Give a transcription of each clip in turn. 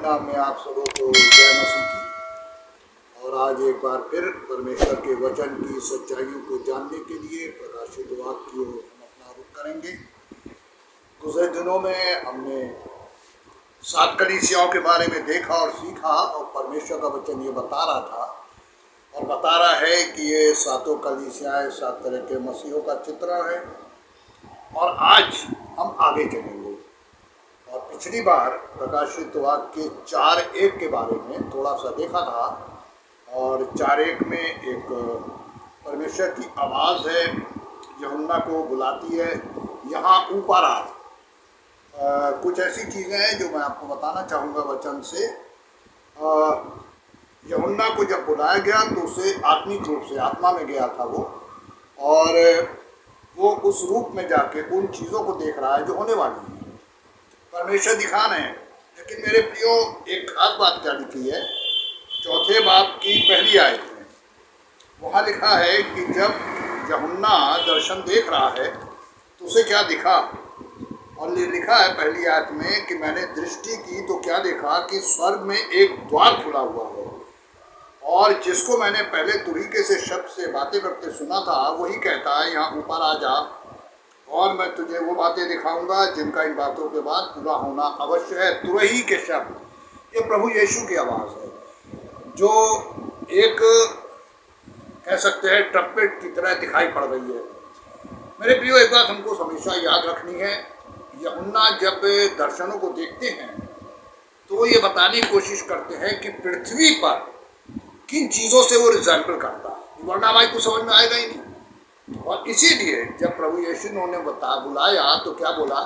नाम में आप सबों को जय मसीह की। और आज एक बार फिर परमेश्वर के वचन की सच्चाइयों को जानने के लिए प्रकाशित वाक्य की ओर हम अपना रुख करेंगे। गुज़रे दिनों में हमने 7 कलीसियाओं के बारे में देखा और सीखा, और परमेश्वर का वचन ये बता रहा था और बता रहा है कि ये 7 कलीसियाएँ 7 तरह के मसीहों का चित्रण है। और आज हम आगे चलेंगे। और पिछली बार प्रकाशित वाक्य 4:1 के बारे में थोड़ा सा देखा था, और 4:1 में एक परमेश्वर की आवाज़ है, यूहन्ना को बुलाती है, यहाँ ऊपर आ। कुछ ऐसी चीज़ें हैं जो मैं आपको बताना चाहूँगा वचन से। यूहन्ना को जब बुलाया गया तो उसे आत्मिक रूप से आत्मा में गया था वो, और वो उस रूप में जाके उन चीज़ों को देख रहा है जो होने वाली है। परमेश्वर दिखा रहे हैं। लेकिन मेरे प्रियो, एक खास बात क्या लिखी है, 4 बाब की पहली आयत में वहाँ लिखा है कि जब यूहन्ना दर्शन देख रहा है तो उसे क्या दिखा। और ये लिखा है पहली आयत में कि मैंने दृष्टि की तो क्या देखा कि स्वर्ग में एक द्वार खुला हुआ है, और जिसको मैंने पहले तुरीके से शब्द से बातें करते सुना था वही कहता है, यहाँ ऊपर आ जा और मैं तुझे वो बातें दिखाऊंगा जिनका इन बातों के बाद पूरा होना अवश्य है। तुरही के शब्द, ये प्रभु यीशु की आवाज़ है, जो एक कह सकते हैं ट्रम्पेट की तरह दिखाई पड़ रही है। मेरे प्रियो, एक बात हमको हमेशा याद रखनी है, यूहन्ना जब दर्शनों को देखते हैं तो वो ये बताने की कोशिश करते हैं कि पृथ्वी पर किन चीज़ों से वो रिजेंबल करता है, वरना हमारी को समझ में आएगा ही नहीं। और इसीलिए जब प्रभु यीशु ने उन्हें बुलाया तो क्या बोला,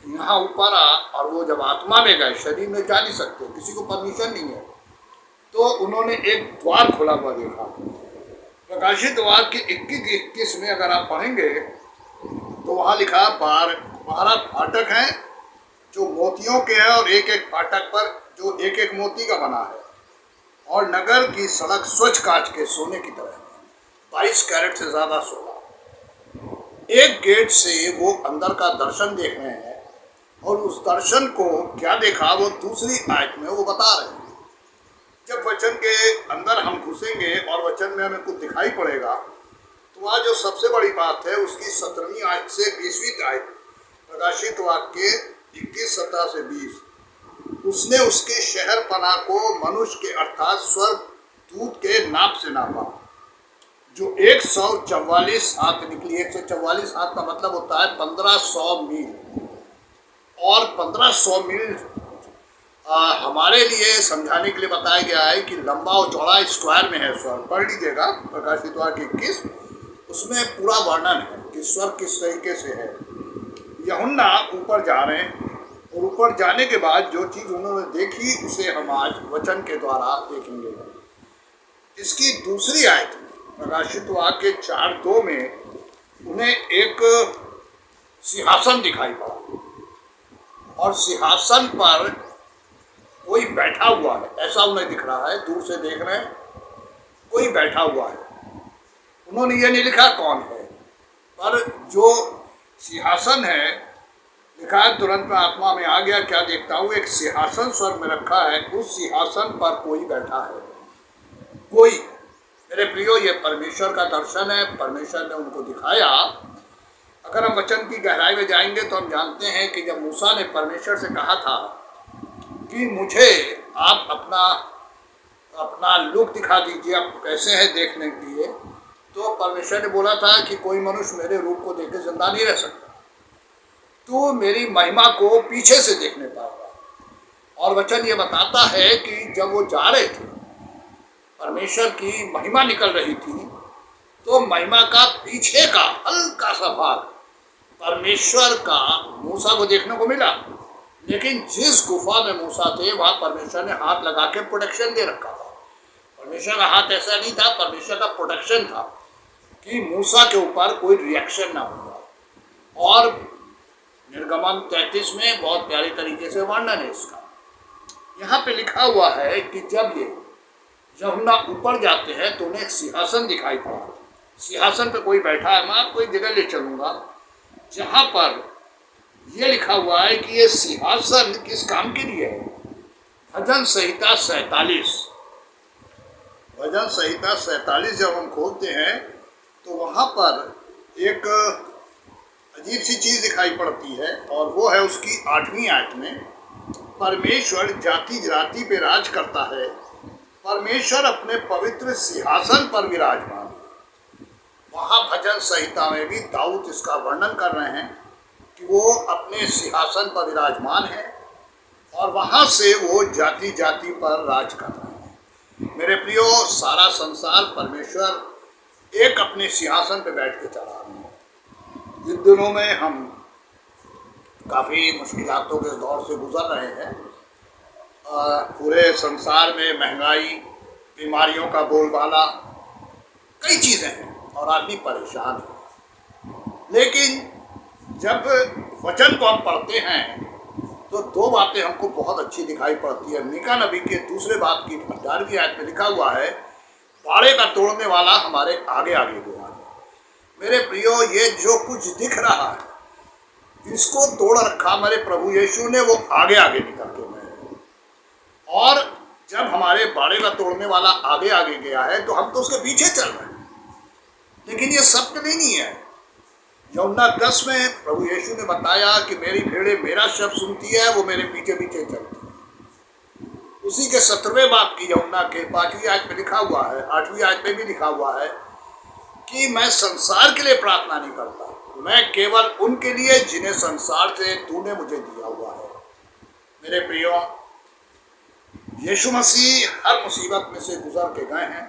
यहाँ ऊपर आ। और वो जब आत्मा में गए, शरीर में जा नहीं सकते, किसी को परमिशन नहीं है, तो उन्होंने एक द्वार खुला हुआ देखा। प्रकाशित वाक्य 21 में अगर आप पढ़ेंगे तो वहाँ लिखा 12 फाटक हैं जो मोतियों के हैं, और एक एक फाटक पर जो एक एक मोती का बना है, और नगर की सड़क स्वच्छ कांच के सोने की तरह 22 कैरेट से ज़्यादा सोना। एक गेट से वो अंदर का दर्शन देख रहे हैं, और उस दर्शन को क्या देखा वो दूसरी आयत में वो बता रहे हैं। जब वचन के अंदर हम घुसेंगे और वचन में हमें कुछ दिखाई पड़ेगा, तो वहाँ जो सबसे बड़ी बात है उसकी 17वीं आयत से 20वीं आयत, प्रकाशित वाक्य 21:17 से 20, उसने उसके शहर पना को मनुष्य के अर्थात स्वर्ग दूत के नाप से नापा, जो 144 हाथ निकली। 144 हाथ का मतलब होता है 1500 मील, और 1500 मील हमारे लिए समझाने के लिए बताया गया है कि लंबा और चौड़ा स्क्वायर में है स्वर्ग। पढ़ लीजिएगा प्रकाशित वाक्य 21, उसमें पूरा वर्णन है कि स्वर्ग किस तरीके से है। यूहन्ना ऊपर जा रहे हैं, और ऊपर जाने के बाद जो चीज़ उन्होंने देखी उसे हम आज वचन के द्वारा देखेंगे। इसकी दूसरी आयत प्रकाशित वाक्य 4:2 में उन्हें एक सिंहासन दिखाई पड़ा, और सिंहासन पर कोई बैठा हुआ है, ऐसा उन्हें दिख रहा है। दूर से देख रहे हैं, कोई बैठा हुआ है। उन्होंने ये नहीं लिखा कौन है, पर जो सिंहासन है लिखा है, तुरंत मैं आत्मा में आ गया, क्या देखता हूँ, एक सिंहासन स्वर्ग में रखा है, उस सिंहासन पर कोई बैठा है। कोई, मेरे प्रियो, ये परमेश्वर का दर्शन है, परमेश्वर ने उनको दिखाया। अगर हम वचन की गहराई में जाएंगे तो हम जानते हैं कि जब मूसा ने परमेश्वर से कहा था कि मुझे आप अपना लुक दिखा दीजिए, आप कैसे हैं देखने के लिए, तो परमेश्वर ने बोला था कि कोई मनुष्य मेरे रूप को देख के जिंदा नहीं रह सकता, तो मेरी महिमा को पीछे से देखने पाएगा। और वचन ये बताता है कि जब वो जा रहे थे, परमेश्वर की महिमा निकल रही थी, तो महिमा का पीछे का हल्का सा भाग परमेश्वर का मूसा को देखने को मिला। लेकिन जिस गुफा में मूसा थे वहाँ परमेश्वर ने हाथ लगा के प्रोटेक्शन दे रखा था। परमेश्वर का हाथ ऐसा नहीं था, परमेश्वर का प्रोटेक्शन था कि मूसा के ऊपर कोई रिएक्शन ना होगा। और निर्गमन 33 में बहुत प्यारी तरीके से वर्णन है इसका। यहाँ पे लिखा हुआ है कि जब ये यूहन्ना ऊपर जाते हैं तो उन्हें एक सिंहासन दिखाई पड़ा। सिंहासन पे कोई बैठा है। मैं आपको एक जगह ले चलूँगा जहाँ पर यह लिखा हुआ है कि ये सिंहासन किस काम के लिए है। भजन संहिता 47। भजन संहिता 47 जब हम खोलते हैं तो वहाँ पर एक अजीब सी चीज़ दिखाई पड़ती है, और वो है उसकी 8वीं आयत में, परमेश्वर जाति जाति पे राज करता है, परमेश्वर अपने पवित्र सिंहासन पर विराजमान। वहाँ भजन संहिता में भी दाऊद इसका वर्णन कर रहे हैं कि वो अपने सिंहासन पर विराजमान है और वहाँ से वो जाति जाति पर राज कर रहे हैं। मेरे प्रियो, सारा संसार परमेश्वर एक अपने सिंहासन पर बैठ के चला रहे हैं। इन दिनों में हम काफ़ी मुश्किलातों के दौर से गुजर रहे हैं। पूरे संसार में महंगाई, बीमारियों का बोलबाला, कई चीज़ें हैं और आदमी परेशान है। लेकिन जब वचन को हम पढ़ते हैं तो दो बातें हमको बहुत अच्छी दिखाई पड़ती है। मीका नबी के दूसरे बाब की 18वीं आयत में लिखा हुआ है, बाड़े का तोड़ने वाला हमारे आगे आगे गया है। मेरे प्रियो, ये जो कुछ दिख रहा है इसको तोड़ रखा हमारे प्रभु यीशु ने, वो आगे आगे निकल के गए। और जब हमारे बाड़े का तोड़ने वाला आगे आगे गया है तो हम तो उसके पीछे चल रहे हैं। लेकिन ये सत्य नहीं है। यूहन्ना 10 में प्रभु यीशु ने बताया कि मेरी भेड़ें मेरा शब्द सुनती है, वो मेरे पीछे पीछे चलती है। उसी के 17वें बाब की यूहन्ना के 5वीं आयत में लिखा हुआ है, 8वीं आयत में भी लिखा हुआ है कि मैं संसार के लिए प्रार्थना नहीं करता, मैं केवल उनके लिए जिन्हें संसार से तूने मुझे दिया हुआ है। मेरे प्रियो, यीशु मसीह हर मुसीबत में से गुजर के गए हैं।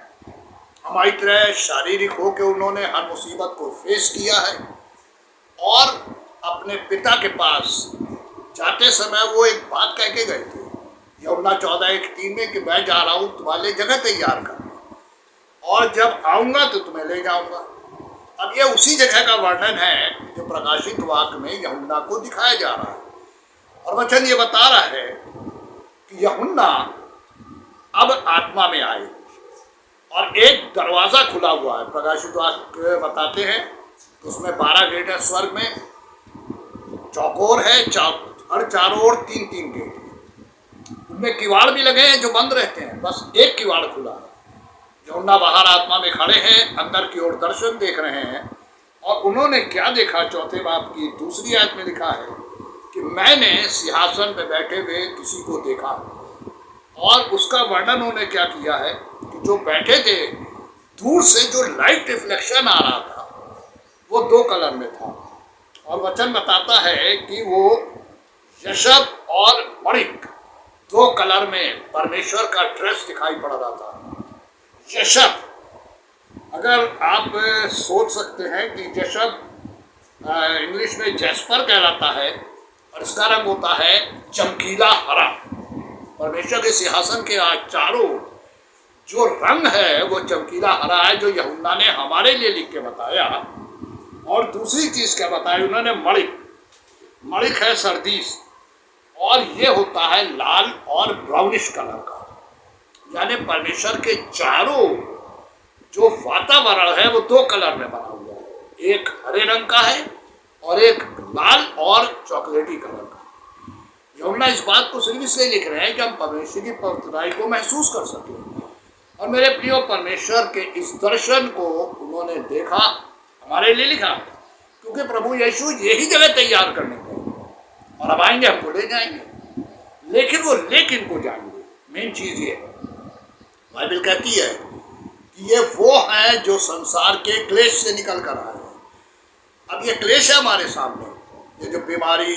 हमारी तरह शारीरिक हो के उन्होंने हर मुसीबत को फेस किया है, और अपने पिता के पास जाते समय वो एक बात कह के गए थे यूहन्ना 14:1-3 में कि मैं जा रहा हूँ तुम्हारे लिए जगह तैयार करने, और जब आऊँगा तो तुम्हें ले जाऊँगा। अब ये उसी जगह का वर्णन है जो प्रकाशित वाक्य में यूहन्ना को दिखाया जा रहा है। और वचन ये बता रहा है कि यूहन्ना अब आत्मा में आए और एक दरवाज़ा खुला हुआ है। प्रकाशित वाक्य बताते हैं उसमें 12 गेट है, स्वर्ग में चौकोर है, हर चारों ओर 3-3 गेट हैं। उनमें किवाड़ भी लगे हैं जो बंद रहते हैं, बस एक किवाड़ खुला है। यूहन्ना बाहर आत्मा में खड़े हैं, अंदर की ओर दर्शन देख रहे हैं। और उन्होंने क्या देखा? चौथे बाब की दूसरी आयत में लिखा है कि मैंने सिंहासन पर बैठे हुए किसी को देखा, और उसका वर्णन उन्होंने क्या किया है कि जो बैठे थे, दूर से जो लाइट रिफ्लेक्शन आ रहा था वो 2 कलर में था। और वचन बताता है कि वो यशब और मणिक 2 कलर में परमेश्वर का ड्रेस दिखाई पड़ रहा था। यशब, अगर आप सोच सकते हैं कि यशब इंग्लिश में जैस्पर कहलाता है, और इसका रंग होता है चमकीला हरा। परमेश्वर के सिंहासन के चारों जो रंग है वो चमकीला हरा है, जो यूहन्ना ने हमारे लिए लिख के बताया। और दूसरी चीज़ क्या बताई उन्होंने? मणिक। मणिक है सरदीस, और ये होता है लाल और ब्राउनिश कलर का। यानी परमेश्वर के चारों जो वातावरण है वो 2 कलर में बना हुआ है, एक हरे रंग का है और एक लाल और चॉकलेटी कलर का। यूहन्ना इस बात को सिर्फ इसलिए लिख रहे हैं कि हम परमेश्वर की पवित्रताई को महसूस कर सकें। और मेरे प्रियो, परमेश्वर के इस दर्शन को उन्होंने देखा, हमारे लिए लिखा, क्योंकि प्रभु यीशु यही जगह तैयार करने को, और अब आएंगे हमको ले जाएंगे। लेकिन वो लेकिन को जाएंगे। मेन चीज़ ये है, बाइबल कहती है कि ये वो हैं जो संसार के क्लेश से निकल कर आए हैं। अब ये क्लेश है हमारे सामने, ये जो बीमारी,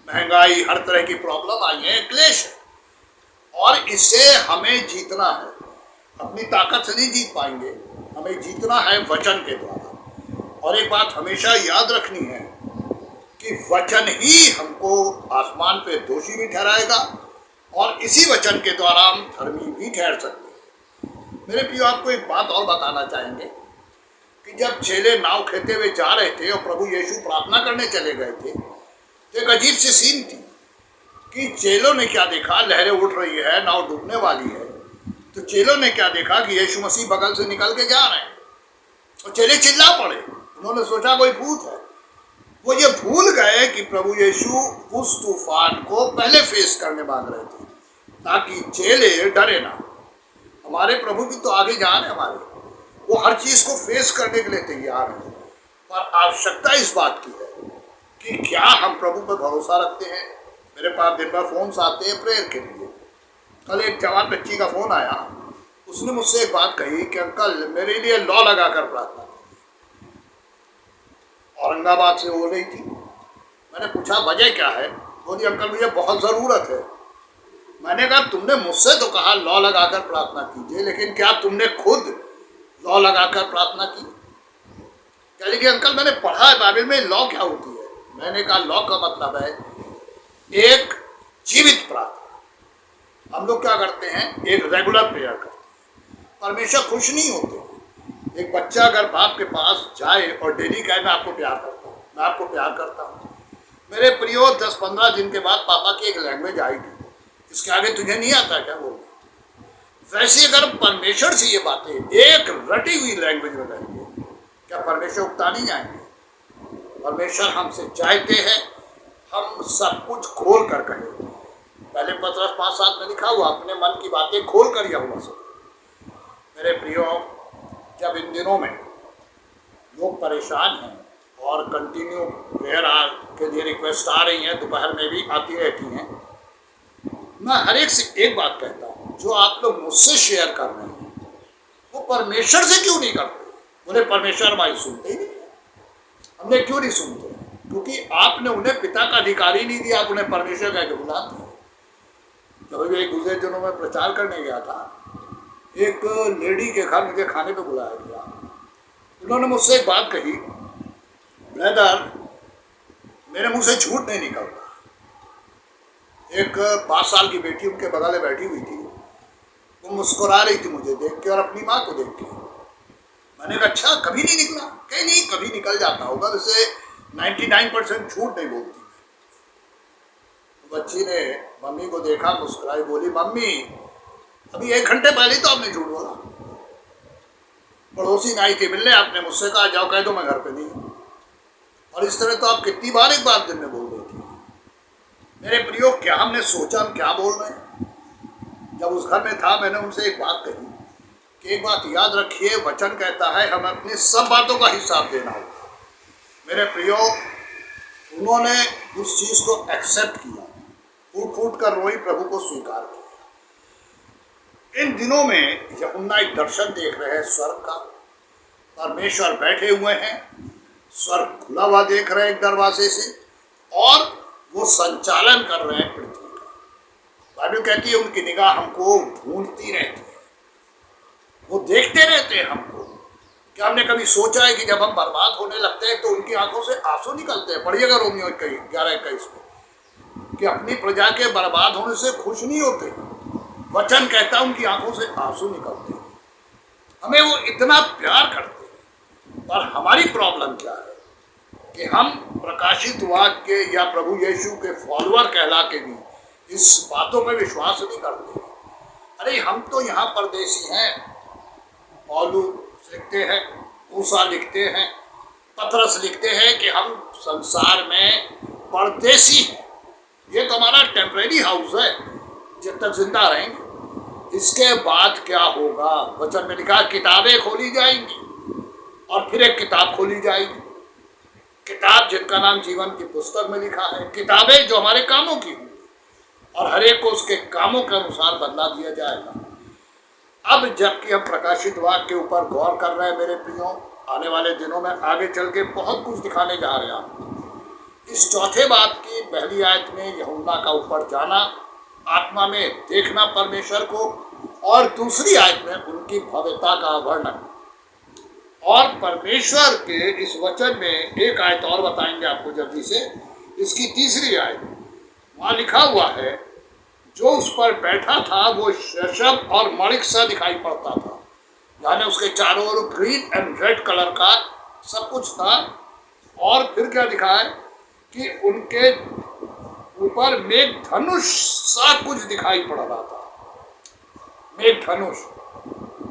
महंगाई, हर तरह की प्रॉब्लम आई है, क्लेश है, और इससे हमें जीतना है। अपनी ताकत से नहीं जीत पाएंगे, हमें जीतना है वचन के द्वारा। और एक बात हमेशा याद रखनी है कि वचन ही हमको आसमान पे दोषी भी ठहराएगा, और इसी वचन के द्वारा हम धर्मी भी ठहर सकते हैं। मेरे प्रियो, आपको एक बात और बताना चाहेंगे कि जब चेले नाव खेते हुए जा रहे थे और प्रभु यीशु प्रार्थना करने चले गए थे, तो एक अजीब सी सीन थी कि चेलों ने क्या देखा? लहरें उठ रही है, नाव डूबने वाली है। तो चेलों ने क्या देखा कि यीशु मसीह बगल से निकल के जा रहे हैं, और चेले चिल्ला पड़े। उन्होंने सोचा कोई भूत है। वो ये भूल गए कि प्रभु यीशु उस तूफान को पहले फेस करने मांग रहे थे। ताकि चेले डरे ना। हमारे प्रभु की तो आगे जान है हमारे, वो हर चीज को फेस करने के लिए तैयार है। पर आवश्यकता इस बात की है कि क्या हम प्रभु पर भरोसा रखते हैं। मेरे पास दिन भर फोन आते हैं प्रेयर के लिए। कल एक जवान बच्ची का फोन आया, उसने मुझसे एक बात कही कि अंकल मेरे लिए लॉ लगा कर प्रार्थना कीजिए। औरंगाबाद से हो रही थी। मैंने पूछा वजह क्या है, बोली अंकल मुझे बहुत ज़रूरत है। मैंने कहा तुमने मुझसे तो कहा लॉ लगाकर प्रार्थना कीजिए, लेकिन क्या तुमने खुद लॉ लगाकर प्रार्थना की? कह लगी अंकल मैंने पढ़ा है बाइबल में लॉ क्या होती है। मैंने कहा लॉ का मतलब है एक जीवित प्रार्थना। हम लोग क्या करते हैं, एक रेगुलर प्रेयर करते हैं, परमेश्वर खुश नहीं होते। एक बच्चा अगर बाप के पास जाए और डेली कहे मैं आपको प्यार करता हूँ, मैं आपको प्यार करता हूँ, मेरे प्रियो 10-15 दिन के बाद पापा की एक लैंग्वेज आएगी, इसके आगे तुझे नहीं आता क्या बोलना। वैसे अगर परमेश्वर से ये बातें एक रटी हुई लैंग्वेज में कहेंगे, क्या परमेश्वर उकता नहीं जाएंगे? परमेश्वर हमसे चाहते हैं हम सब कुछ खोल कर कहें। पहले पत्रस 5:7 में लिखा हुआ अपने मन की बातें खोल कर यहोवा से। मेरे प्रियो, जब इन दिनों में लोग परेशान हैं और कंटिन्यू प्रेयर के लिए रिक्वेस्ट आ रही हैं, दोपहर में भी आती रहती हैं, मैं हर एक से एक बात कहता हूँ, जो आप लोग मुझसे शेयर कर रहे हैं वो परमेश्वर से क्यों नहीं करते? बोले परमेश्वर हमारी सुनते ही नहीं। हमने क्यों नहीं सुनते? क्योंकि आपने उन्हें पिता का अधिकार ही नहीं दिया, आप उन्हें परमेश्वर कह के बुलाते हैं। जब एक गुजरे दिनों में प्रचार करने गया था, एक लेडी के घर मुझे खाने पे बुलाया गया। उन्होंने मुझसे एक बात कही, ब्रदर मेरे मुंह से झूठ नहीं निकलता। एक 5 साल की बेटी उनके बगल में बैठी हुई थी, वो मुस्कुरा रही थी मुझे देख के और अपनी माँ को देख के। मैंने कहा अच्छा कभी नहीं निकला? कहीं नहीं, कभी निकल जाता होगा, वैसे 99% झूठ नहीं बोलती। तो बच्ची ने मम्मी को देखा, मुस्कुराई, बोली मम्मी अभी 1 घंटे पहले तो आपने झूठ बोला। पड़ोसी आई थी मिलने, आपने मुझसे कहा जाओ कह दो मैं घर पे नहीं हूँ। और इस तरह तो आप कितनी बार एक बात दिन में बोल रही थी। मेरे प्रियो, क्या हमने सोचा हम क्या बोल रहे हैं? जब उस घर में था मैंने उनसे एक बात कही कि एक बात याद रखिए, वचन कहता है हमें अपनी सब बातों का हिसाब देना होगा। मेरे प्रियो, उन्होंने उस चीज़ को एक्सेप्ट किया, फूट फूट कर रोई, प्रभु को स्वीकार किया। इन दिनों में यूहन्ना एक दर्शन देख रहे हैं स्वर्ग का। परमेश्वर बैठे हुए हैं, स्वर्ग खुला हुआ देख रहे हैं एक दरवाजे से, और वो संचालन कर रहे हैं पृथ्वी का। बाइबल कहती है उनकी निगाह हमको ढूंढती रहती है, वो देखते रहते हैं हमको। क्या हमने कभी सोचा है कि जब हम बर्बाद होने लगते हैं तो उनकी आंखों से आंसू निकलते हैं? पढ़िएगा रोमियो 11:21 में कि अपनी प्रजा के बर्बाद होने से खुश नहीं होते। वचन कहता है उनकी आंखों से आंसू निकलते हैं। हमें वो इतना प्यार करते हैं। पर हमारी प्रॉब्लम क्या है कि हम प्रकाशित वाक्य या प्रभु यीशु के फॉलोअर कहला के भी इस बातों में विश्वास नहीं करते। अरे हम तो यहाँ परदेसी हैं। पौलुस लिखते हैं, मूसा लिखते हैं, पतरस लिखते हैं कि हम संसार में परदेसी हैं। ये तो हमारा टेम्परेरी हाउस है, जब तक जिंदा रहेंगे। इसके बाद क्या होगा? वचन में लिखा किताबें खोली जाएंगी और फिर एक किताब खोली जाएगी, किताब जिनका नाम जीवन की पुस्तक में लिखा है। किताबें जो हमारे कामों की होंगी और हर एक को उसके कामों के अनुसार बदला दिया जाएगा। अब जबकि हम प्रकाशित वाक्य के ऊपर गौर कर रहे हैं मेरे प्रियो, आने वाले दिनों में आगे चल के बहुत कुछ दिखाने जा रहे हैं आपको। इस चौथे बात की पहली आयत में यूहन्ना का ऊपर जाना, आत्मा में देखना परमेश्वर को, और दूसरी आयत में उनकी भव्यता का वर्णन। और परमेश्वर के इस वचन में एक आयत और बताएंगे आपको जल्दी से, इसकी तीसरी आयत, वहाँ लिखा हुआ है जो उस पर बैठा था वो शशब और मणिक सा दिखाई पड़ता था, यानी उसके चारों ओर ग्रीन एंड रेड कलर का सब कुछ था। और फिर क्या लिखा है कि उनके ऊपर मेघ धनुष सा कुछ दिखाई पड़ रहा था। मेघ धनुष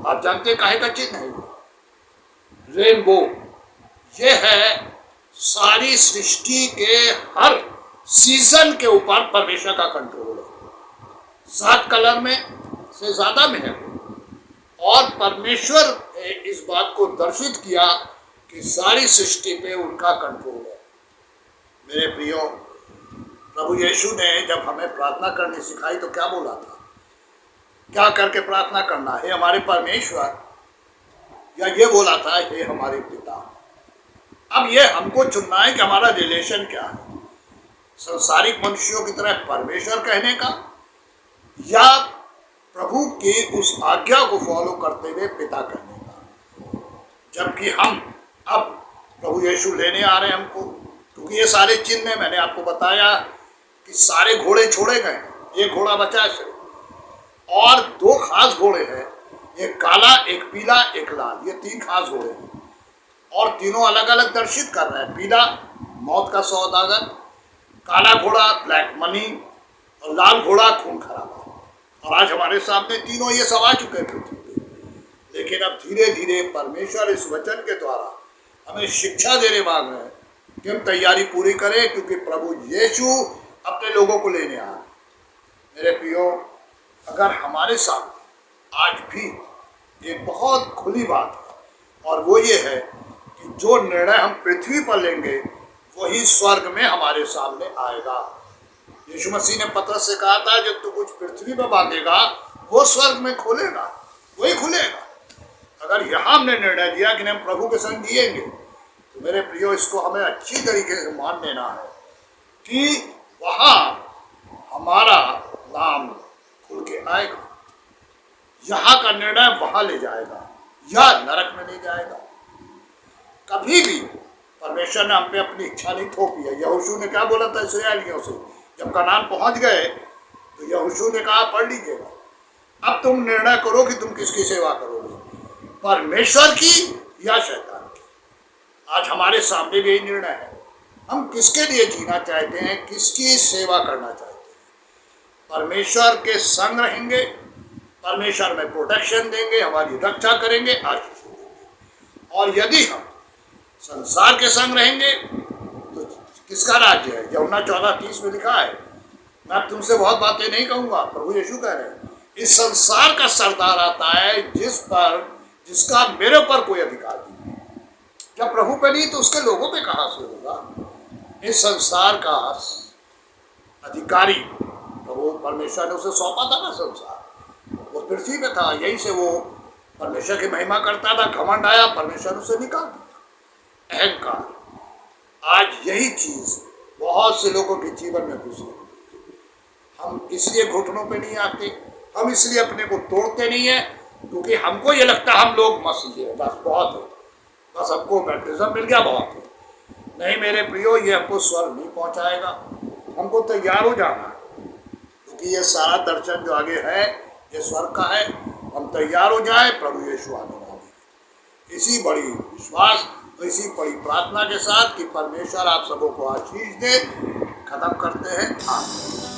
आप जानते काहे का चिन्ह है? रेनबो। ये है सारी सृष्टि के हर सीजन के ऊपर परमेश्वर का कंट्रोल है। 7 कलर में से ज़्यादा में है और परमेश्वर ने इस बात को दर्शित किया कि सारी सृष्टि पे उनका कंट्रोल है। मेरे प्रियो, प्रभु यीशु ने जब हमें प्रार्थना करनी सिखाई तो क्या बोला था? क्या करके प्रार्थना करना है? हमारे परमेश्वर, या ये बोला था हे हमारे पिता। अब ये हमको चुनना है कि हमारा रिलेशन क्या है, संसारिक मनुष्यों की तरह परमेश्वर कहने का या प्रभु की उस आज्ञा को फॉलो करते हुए पिता कहने का। जबकि हम अब प्रभु यीशु लेने आ रहे हैं हमको, क्योंकि ये सारे चिन्ह मैंने आपको बताया कि सारे घोड़े छोड़े गए, एक घोड़ा बचा है सिर्फ, और 2 खास घोड़े हैं, एक काला, एक पीला, एक लाल, ये 3 खास घोड़े हैं और तीनों अलग अलग दर्शित कर रहे हैं। पीला मौत का सौदागर, काला घोड़ा ब्लैक मनी और लाल घोड़ा खून खराबा। और आज हमारे सामने तीनों ये सब आ चुके हैं पृथ्वी पे। लेकिन अब धीरे धीरे परमेश्वर इस वचन के द्वारा हमें शिक्षा देने मांग रहे हैं कि हम तैयारी पूरी करें, क्योंकि प्रभु यीशु अपने लोगों को लेने आ रहे हैं। मेरे प्रियो, अगर हमारे साथ आज भी एक बहुत खुली बात है और वो ये है कि जो निर्णय हम पृथ्वी पर लेंगे वही स्वर्ग में हमारे सामने आएगा। यीशु मसीह ने पतरस से कहा था, जब तू कुछ पृथ्वी पर बांधेगा वो स्वर्ग में खोलेगा, वही खुलेगा। अगर यहाँ हमने निर्णय दिया कि हम प्रभु के संग जिएंगे तो मेरे प्रियो, इसको हमें अच्छी तरीके से मान लेना है कि वहाँ हमारा नाम खुल के आएगा। यहाँ का निर्णय वहाँ ले जाएगा या नरक में ले जाएगा। कभी भी परमेश्वर ने हम पे अपनी इच्छा नहीं थोपी है। यहोशू ने क्या बोला था इस्राएलियों से? जब कनान पहुंच गए तो यहोशू ने कहा, पढ़ लीजिएगा, अब तुम निर्णय करो कि तुम किसकी सेवा करोगे, परमेश्वर की या शैतान की। आज हमारे सामने भी यही निर्णय है, हम किसके लिए जीना चाहते हैं, किसकी सेवा करना चाहते हैं। परमेश्वर के संग रहेंगे, परमेश्वर में प्रोटेक्शन देंगे, हमारी रक्षा करेंगे, आशीष देंगे। और यदि हम संसार के संग रहेंगे तो किसका राज्य है? यूहन्ना 14:30 में लिखा है, मैं तुमसे बहुत बातें नहीं कहूँगा, प्रभु यीशु कह रहे हैं, इस संसार का सरदार आता है जिसका मेरे ऊपर कोई अधिकार नहीं है। जब प्रभु पे नहीं तो उसके लोगों पे कहाँ से होगा? इस संसार का अधिकारी प्रभु परमेश्वर ने उसे सौंपा था ना। संसार वो पृथ्वी पे था, यहीं से वो परमेश्वर की महिमा करता था। घमंड आया, परमेश्वर उसे निकाल दिया, अहंकार। आज यही चीज बहुत से लोगों के जीवन में घुसी। हम इसलिए घुटनों पे नहीं आते, हम इसलिए अपने को तोड़ते नहीं है क्योंकि हमको ये लगता है हम लोग मसीही है, बस बहुत है, बस हमको बैप्टिज्म मिल गया, बहुत है। नहीं मेरे प्रियो, ये हमको स्वर्ग नहीं पहुंचाएगा। हमको तैयार हो जाना है, क्योंकि ये सारा दर्शन जो आगे है ये स्वर्ग का है। हम तैयार हो जाए, प्रभु यीशु आने वाले हैं। इसी बड़ी विश्वास, इसी बड़ी प्रार्थना के साथ कि परमेश्वर आप सबों को आशीष दे, खत्म करते हैं। आमीन।